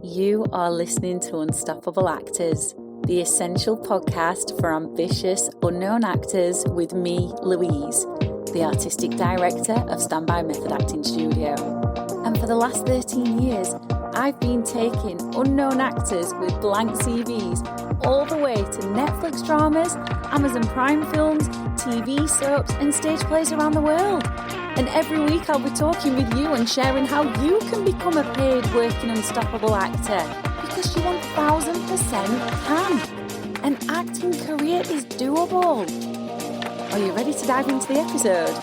You are listening to Unstoppable Actors, the essential podcast for ambitious, unknown actors with me, Louise, the Artistic Director of Standby Method Acting Studio. And for the last 13 years, I've been taking unknown actors with blank CVs all the way to Netflix dramas, Amazon Prime films, TV soaps and stage plays around the world. And every week I'll be talking with you and sharing how you can become a paid working unstoppable actor, because you 1000% can. An acting career is doable. Are you ready to dive into the episode?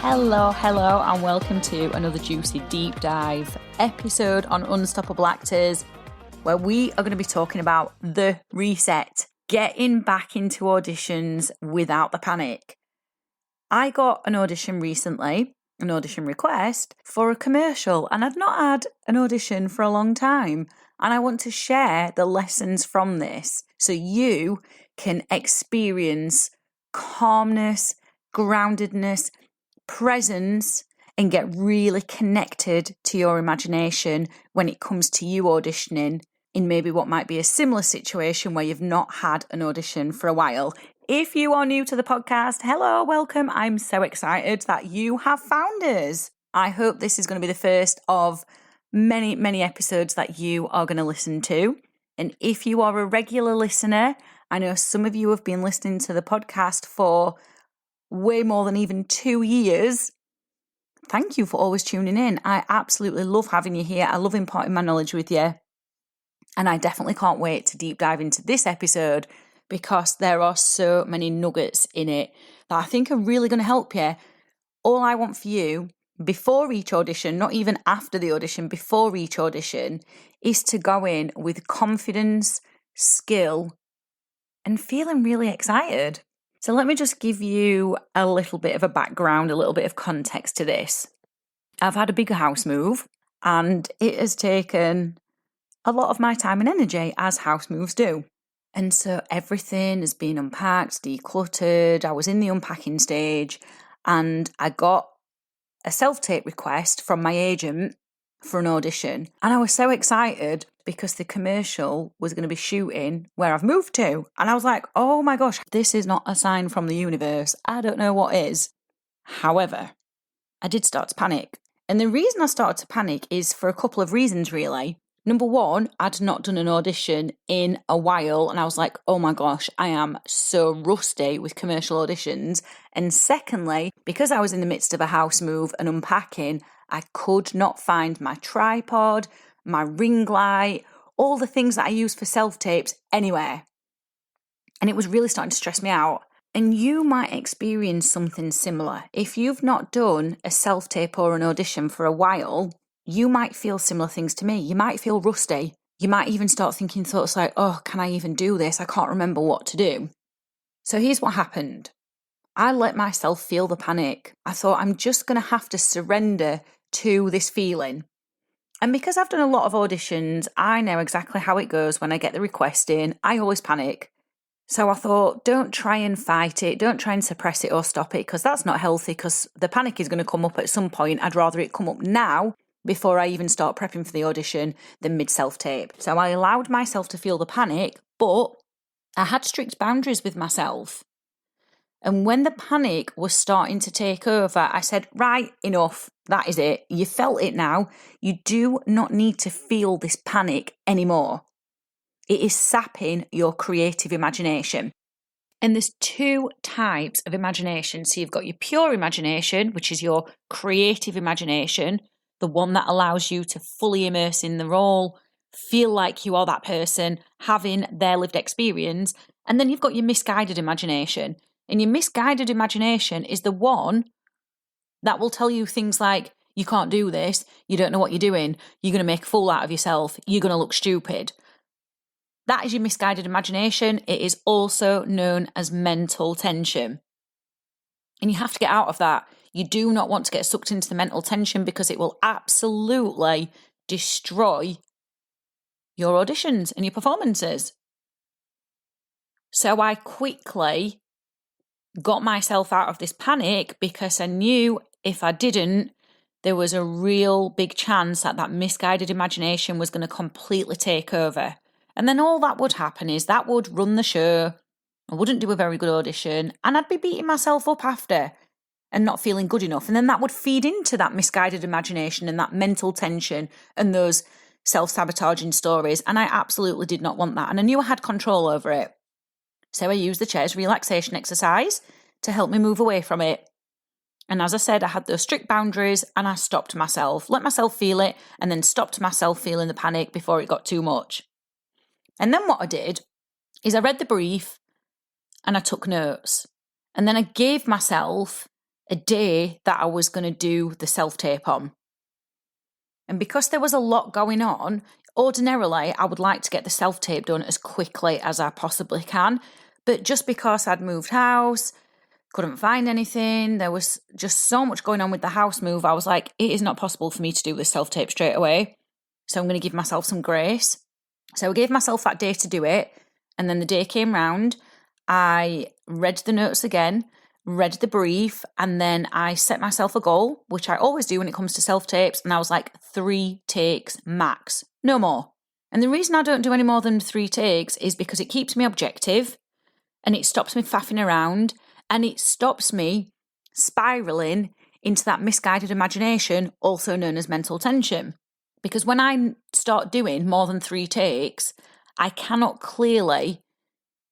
Hello, and welcome to another juicy deep dive episode on Unstoppable Actors, where we are going to be talking about the reset, getting back into auditions without the panic. I got an audition recently, an audition request for a commercial, and I'd not had an audition for a long time. And I want to share the lessons from this so you can experience calmness, groundedness, presence, and get really connected to your imagination when it comes to you auditioning in maybe what might be a similar situation where you've not had an audition for a while. If you are new to the podcast, hello, welcome. I'm so excited that you have found us. I hope this is going to be the first of many, many episodes that you are going to listen to. And if you are a regular listener, I know some of you have been listening to the podcast for way more than even 2 years. Thank you for always tuning in. I absolutely love having you here. I love imparting my knowledge with you. And I definitely can't wait to deep dive into this episode because there are so many nuggets in it that I think are really going to help you. All I want for you before each audition, not even after the audition, before each audition, is to go in with confidence, skill, and feeling really excited. So let me just give you a little bit of a background, a little bit of context to this. I've had a bigger house move and it has taken a lot of my time and energy, as house moves do. And so everything has been unpacked, decluttered. I was in the unpacking stage and I got a self-tape request from my agent for an audition. And I was so excited because the commercial was going to be shooting where I've moved to. And I was like, oh my gosh, this is not a sign from the universe. I don't know what is. However, I did start to panic. And the reason I started to panic is for a couple of reasons, really. Number one, I'd not done an audition in a while and I was like, oh my gosh, I am so rusty with commercial auditions. And secondly, because I was in the midst of a house move and unpacking, I could not find my tripod, my ring light, all the things that I use for self-tapes anywhere. And it was really starting to stress me out. And you might experience something similar. If you've not done a self-tape or an audition for a while, you might feel similar things to me. You might feel rusty. You might even start thinking thoughts like, oh, can I even do this? I can't remember what to do. So here's what happened. I let myself feel the panic. I thought I'm just going to have to surrender to this feeling. And because I've done a lot of auditions, I know exactly how it goes when I get the request in. I always panic. So I thought, don't try and fight it. Don't try and suppress it or stop it because that's not healthy because the panic is going to come up at some point. I'd rather it come up now before I even start prepping for the audition than mid-self-tape. So I allowed myself to feel the panic, but I had strict boundaries with myself. And when the panic was starting to take over, I said, right, enough. That is it. You felt it now. You do not need to feel this panic anymore. It is sapping your creative imagination. And there's two types of imagination. So you've got your pure imagination, which is your creative imagination, the one that allows you to fully immerse in the role, feel like you are that person, having their lived experience. And then you've got your misguided imagination. And your misguided imagination is the one that will tell you things like, you can't do this, you don't know what you're doing, you're going to make a fool out of yourself, you're going to look stupid. That is your misguided imagination. It is also known as mental tension. And you have to get out of that. You do not want to get sucked into the mental tension because it will absolutely destroy your auditions and your performances. So I quickly got myself out of this panic because I knew if I didn't, there was a real big chance that that misguided imagination was going to completely take over. And then all that would happen is that would run the show. I wouldn't do a very good audition, and I'd be beating myself up after and not feeling good enough. And then that would feed into that misguided imagination and that mental tension and those self-sabotaging stories. And I absolutely did not want that. And I knew I had control over it. So I used the chair's relaxation exercise to help me move away from it. And as I said, I had those strict boundaries and I stopped myself, let myself feel it, and then stopped myself feeling the panic before it got too much. And then what I did is I read the brief and I took notes. And then I gave myself a day that I was going to do the self-tape on. And because there was a lot going on, ordinarily I would like to get the self-tape done as quickly as I possibly can. But just because I'd moved house, couldn't find anything, there was just so much going on with the house move, I was like, it is not possible for me to do this self-tape straight away. So I'm going to give myself some grace. So I gave myself that day to do it. And then the day came round, I read the notes again, read the brief, and then I set myself a goal, which I always do when it comes to self-tapes, and I was like 3 takes max, no more. And the reason I don't do any more than 3 takes is because it keeps me objective, and it stops me faffing around, and it stops me spiraling into that misguided imagination, also known as mental tension. Because when I start doing more than 3 takes, I cannot clearly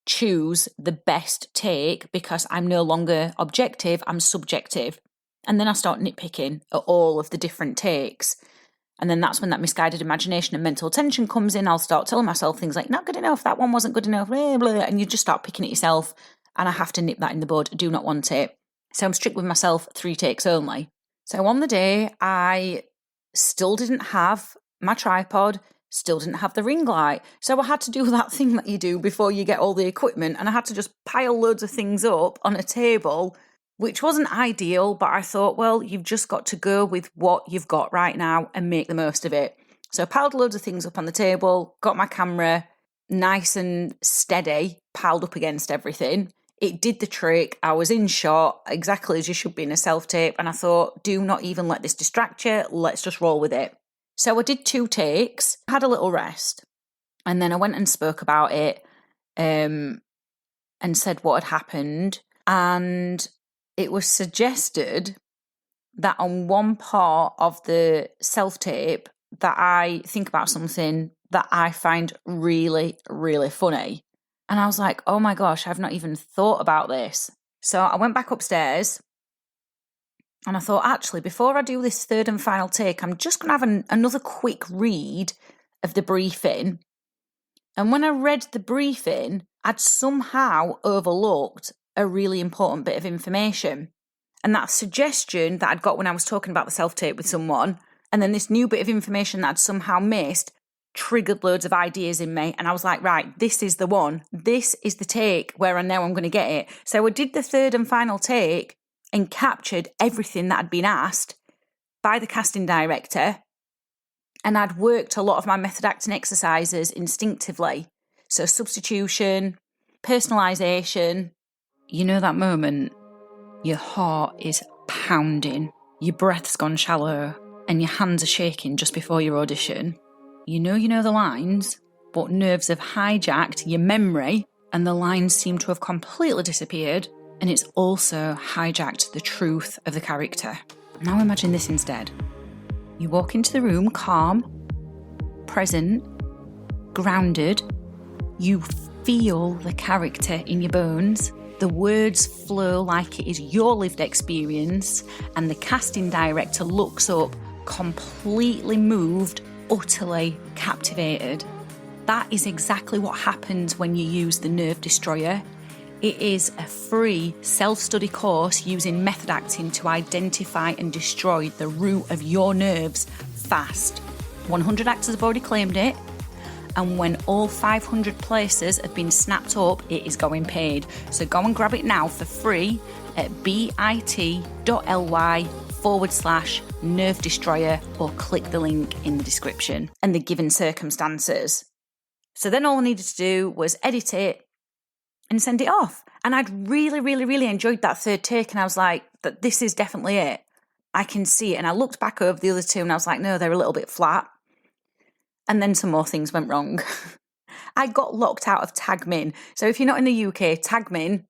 choose the best take because I'm no longer objective, I'm subjective. And then I start nitpicking at all of the different takes. And then that's when that misguided imagination and mental tension comes in. I'll start telling myself things like, not good enough, that one wasn't good enough, blah, blah, and you just start picking at yourself. And I have to nip that in the bud. I do not want it. So I'm strict with myself, 3 takes only. So on the day, I still didn't have my tripod, still didn't have the ring light. So I had to do that thing that you do before you get all the equipment. And I had to just pile loads of things up on a table, which wasn't ideal. But I thought, well, you've just got to go with what you've got right now and make the most of it. So I piled loads of things up on the table, got my camera nice and steady, piled up against everything. It did the trick. I was in shot, exactly as you should be in a self-tape. And I thought, do not even let this distract you. Let's just roll with it. So I did 2 takes, had a little rest. And then I went and spoke about it and said what had happened. And it was suggested that on one part of the self-tape that I think about something that I find really, really funny. And I was like, oh my gosh, I've not even thought about this. So I went back upstairs and I thought, actually, before I do this 3rd and final take, I'm just going to have another quick read of the briefing. And when I read the briefing, I'd somehow overlooked a really important bit of information. And that suggestion that I'd got when I was talking about the self-tape with someone, and then this new bit of information that I'd somehow missed, triggered loads of ideas in me. And I was like, right, this is the one. This is the take where I know I'm going to get it. So I did the 3rd and final take and captured everything that had been asked by the casting director. And I'd worked a lot of my method acting exercises instinctively. So substitution, personalisation. You know that moment, your heart is pounding, your breath's gone shallow, and your hands are shaking just before your audition. You know the lines, but nerves have hijacked your memory and the lines seem to have completely disappeared, and it's also hijacked the truth of the character. Now imagine this instead. You walk into the room calm, present, grounded. You feel the character in your bones. The words flow like it is your lived experience, and the casting director looks up completely moved, utterly captivated. That is exactly what happens when you use the Nerve Destroyer. It is a free self-study course using method acting to identify and destroy the root of your nerves fast. 100 actors have already claimed it, and when all 500 places have been snapped up, it is going paid. So go and grab it now for free at bit.ly/Nerve Destroyer, or click the link in the description and the given circumstances. So then all I needed to do was edit it and send it off. And I'd really, really, really enjoyed that 3rd take, and I was like, this is definitely it. I can see it. And I looked back over the other two and I was like, no, they're a little bit flat. And then some more things went wrong. I got locked out of Tagmin. So if you're not in the UK, Tagmin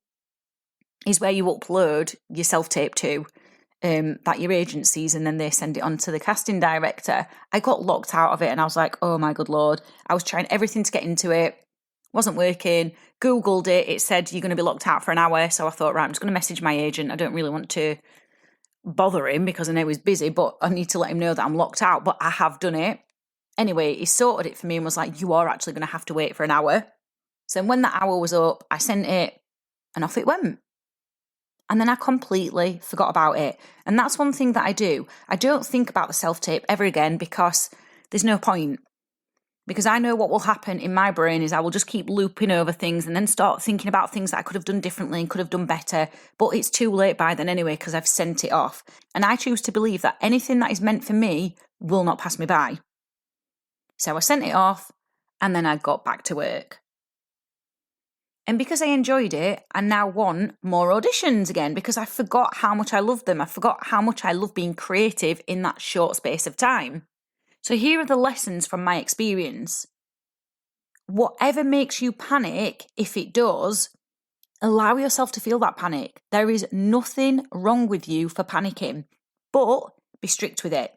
is where you upload your self-tape to, that your agencies, and then they send it on to the casting director. I got locked out of it and I was like, oh my good Lord. I was trying everything to get into it. Wasn't working. Googled it. It said you're going to be locked out for an hour. So I thought, right, I'm just going to message my agent. I don't really want to bother him because I know he's busy, but I need to let him know that I'm locked out. But I have done it. Anyway, he sorted it for me and was like, you are actually going to have to wait for an hour. So when that hour was up, I sent it and off it went. And then I completely forgot about it. And that's one thing that I do. I don't think about the self-tape ever again because there's no point. Because I know what will happen in my brain is I will just keep looping over things and then start thinking about things that I could have done differently and could have done better. But it's too late by then anyway because I've sent it off. And I choose to believe that anything that is meant for me will not pass me by. So I sent it off and then I got back to work. And because I enjoyed it, I now want more auditions again because I forgot how much I love them. I forgot how much I love being creative in that short space of time. So here are the lessons from my experience. Whatever makes you panic, if it does, allow yourself to feel that panic. There is nothing wrong with you for panicking, but be strict with it.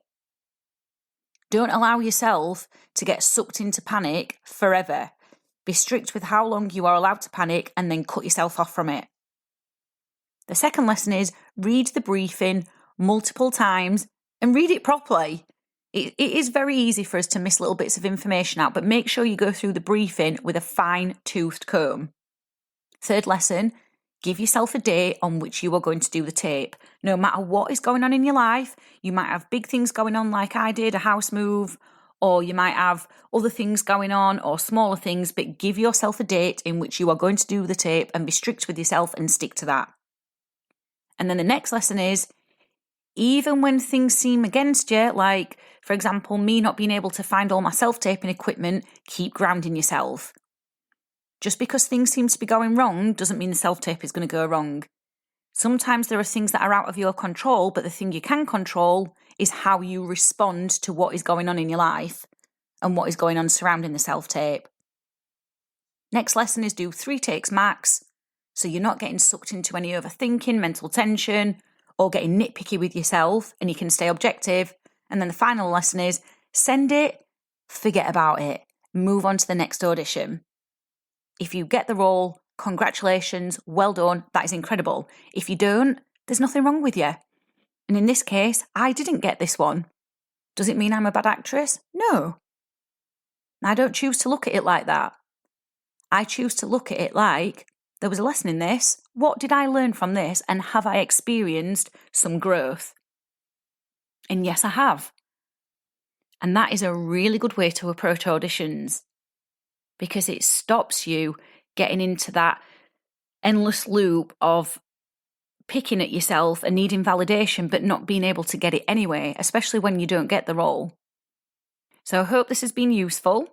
Don't allow yourself to get sucked into panic forever. Be strict with how long you are allowed to panic and then cut yourself off from it. The second lesson is read the briefing multiple times and read it properly. It is very easy for us to miss little bits of information out, but make sure you go through the briefing with a fine-toothed comb. Third lesson, give yourself a day on which you are going to do the tape. No matter what is going on in your life, you might have big things going on like I did, a house move, or you might have other things going on or smaller things, but give yourself a date in which you are going to do the tape and be strict with yourself and stick to that. And then the next lesson is, even when things seem against you, like, for example, me not being able to find all my self-taping equipment, keep grounding yourself. Just because things seem to be going wrong doesn't mean the self-tape is going to go wrong. Sometimes there are things that are out of your control, but the thing you can control is how you respond to what is going on in your life and what is going on surrounding the self-tape. Next lesson is do 3 takes max, so you're not getting sucked into any overthinking, mental tension, or getting nitpicky with yourself, and you can stay objective. And then the final lesson is send it, forget about it, move on to the next audition. If you get the role, congratulations, well done, that is incredible. If you don't, there's nothing wrong with you. And in this case, I didn't get this one. Does it mean I'm a bad actress? No. I don't choose to look at it like that. I choose to look at it like, there was a lesson in this. What did I learn from this? And have I experienced some growth? And yes, I have. And that is a really good way to approach auditions because it stops you getting into that endless loop of picking at yourself and needing validation but not being able to get it anyway, especially when you don't get the role. So I hope this has been useful,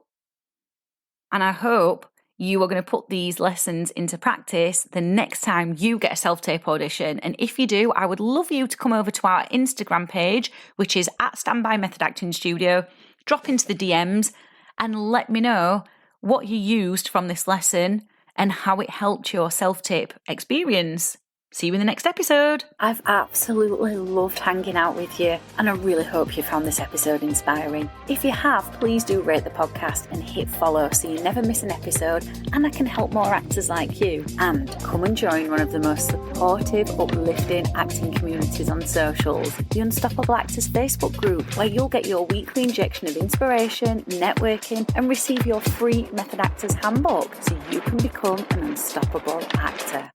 and I hope you are going to put these lessons into practice the next time you get a self-tape audition. And if you do, I would love you to come over to our Instagram page, which is at Standby Method Acting Studio, drop into the DMs and let me know what you used from this lesson and how it helped your self-tape experience. See you in the next episode. I've absolutely loved hanging out with you, and I really hope you found this episode inspiring. If you have, please do rate the podcast and hit follow so you never miss an episode, and I can help more actors like you. And come and join one of the most supportive, uplifting acting communities on socials, the Unstoppable Actors Facebook group, where you'll get your weekly injection of inspiration, networking, and receive your free Method Actors handbook so you can become an unstoppable actor.